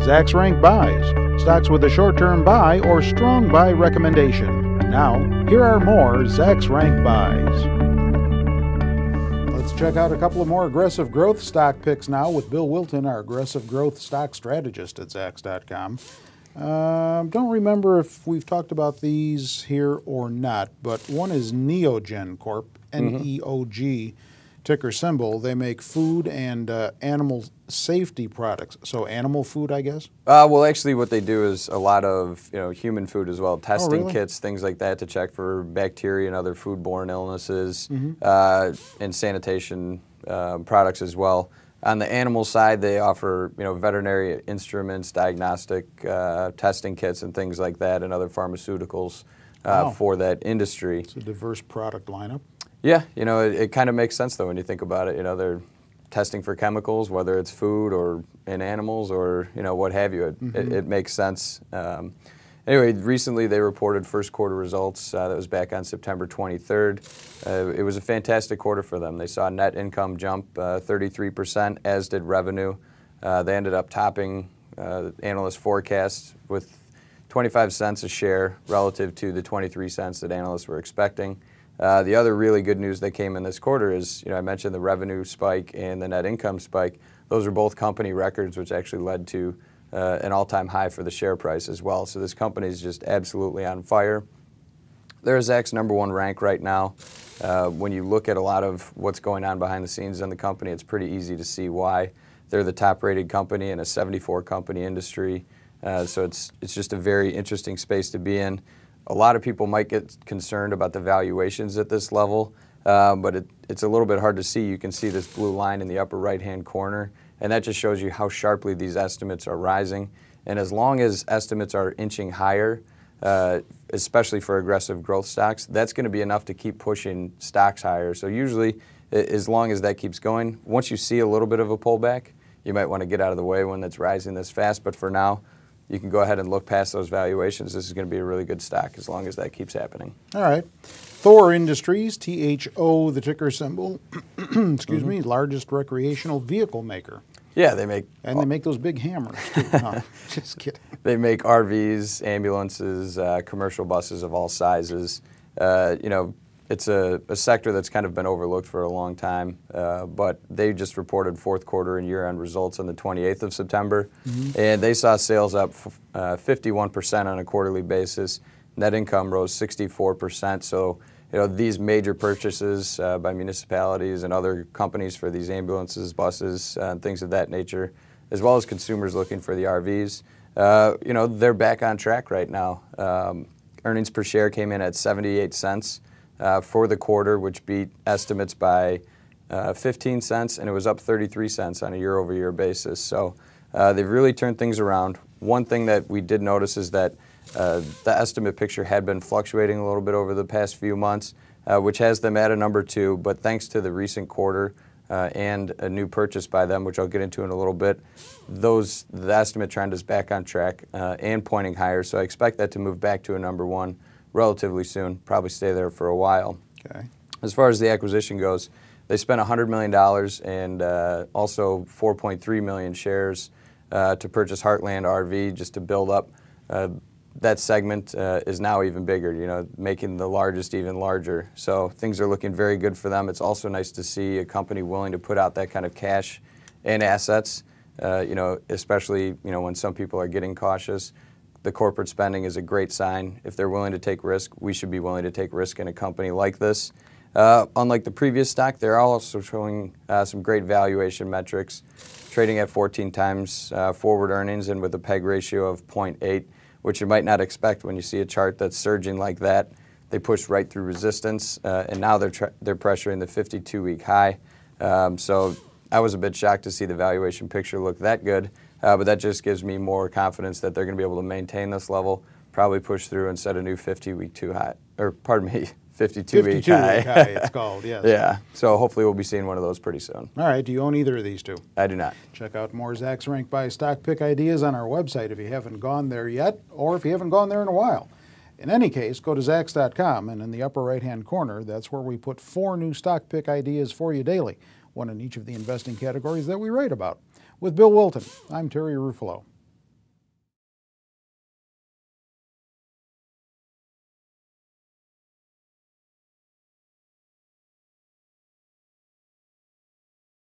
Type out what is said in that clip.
Zach's Rank Buys, stocks with a short-term buy or strong buy recommendation. Now, here are more Zach's Rank Buys. Let's check out a couple of more aggressive growth stock picks now with Bill Wilton, our aggressive growth stock strategist at Zacks.com. Don't remember if we've talked about these here or not, but one is NEOG Corp, NEOG, ticker symbol. They make food and animal safety products. So animal food, I guess? Well, actually what they do is a lot of human food as well, testing kits, things like that to check for bacteria and other foodborne illnesses, and sanitation products as well. On the animal side, they offer veterinary instruments, diagnostic testing kits, and things like that, and other pharmaceuticals for that industry. It's a diverse product lineup. Yeah, it kind of makes sense though when you think about it. They're testing for chemicals, whether it's food or in animals or what have you. It makes sense. Anyway, recently they reported first quarter results. That was back on September 23rd. It was a fantastic quarter for them. They saw net income jump 33%, as did revenue. They ended up topping analyst forecasts with 25 cents a share relative to the 23 cents that analysts were expecting. The other really good news that came in this quarter is, I mentioned the revenue spike and the net income spike. Those are both company records, which actually led to an all-time high for the share price as well. So this company is just absolutely on fire. They're Zach's #1 rank right now. When you look at a lot of what's going on behind the scenes in the company, it's pretty easy to see why. They're the top-rated company in a 74-company industry. So it's just a very interesting space to be in. A lot of people might get concerned about the valuations at this level, but it's a little bit hard to see. You can see this blue line in the upper right-hand corner, and that just shows you how sharply these estimates are rising. And as long as estimates are inching higher, especially for aggressive growth stocks, that's going to be enough to keep pushing stocks higher. So usually, as long as that keeps going, once you see a little bit of a pullback, you might want to get out of the way when that's rising this fast. But for now, you can go ahead and look past those valuations. This is going to be a really good stock as long as that keeps happening. All right. THO Industries, THO, the ticker symbol, excuse me, largest recreational vehicle maker. Yeah, they make... And they make those big hammers, too. No, just kidding. They make RVs, ambulances, commercial buses of all sizes. It's a sector that's kind of been overlooked for a long time, but they just reported fourth quarter and year-end results on the 28th of September, and they saw sales up 51% on a quarterly basis. Net income rose 64%, so these major purchases by municipalities and other companies for these ambulances, buses, and things of that nature, as well as consumers looking for the RVs, they're back on track right now. Earnings per share came in at 78 cents. For the quarter, which beat estimates by 15 cents, and it was up 33 cents on a year-over-year basis. So they've really turned things around. One thing that we did notice is that the estimate picture had been fluctuating a little bit over the past few months, which has them at a #2, but thanks to the recent quarter and a new purchase by them, which I'll get into in a little bit, the estimate trend is back on track and pointing higher, so I expect that to move back to a #1 relatively soon, probably stay there for a while. Okay. As far as the acquisition goes, they spent $100 million and also 4.3 million shares to purchase Heartland RV just to build up. That segment is now even bigger, making the largest even larger. So things are looking very good for them. It's also nice to see a company willing to put out that kind of cash and assets, especially, when some people are getting cautious. The corporate spending is a great sign. If they're willing to take risk, we should be willing to take risk in a company like this. Unlike the previous stock, they're also showing some great valuation metrics, trading at 14 times forward earnings and with a PEG ratio of 0.8, which you might not expect when you see a chart that's surging like that. They pushed right through resistance, and now they're pressuring the 52-week high. So I was a bit shocked to see the valuation picture look that good. But that just gives me more confidence that they're going to be able to maintain this level, probably push through and set a new 52-week high, 52-week high. It's called, yes. Yeah, so hopefully we'll be seeing one of those pretty soon. All right, do you own either of these two? I do not. Check out more Zach's Rank Buy stock pick ideas on our website if you haven't gone there yet, or if you haven't gone there in a while. In any case, go to Zacks.com, and in the upper right-hand corner, that's where we put 4 new stock pick ideas for you daily, one in each of the investing categories that we write about. With Bill Wilton, I'm Terry Ruffalo.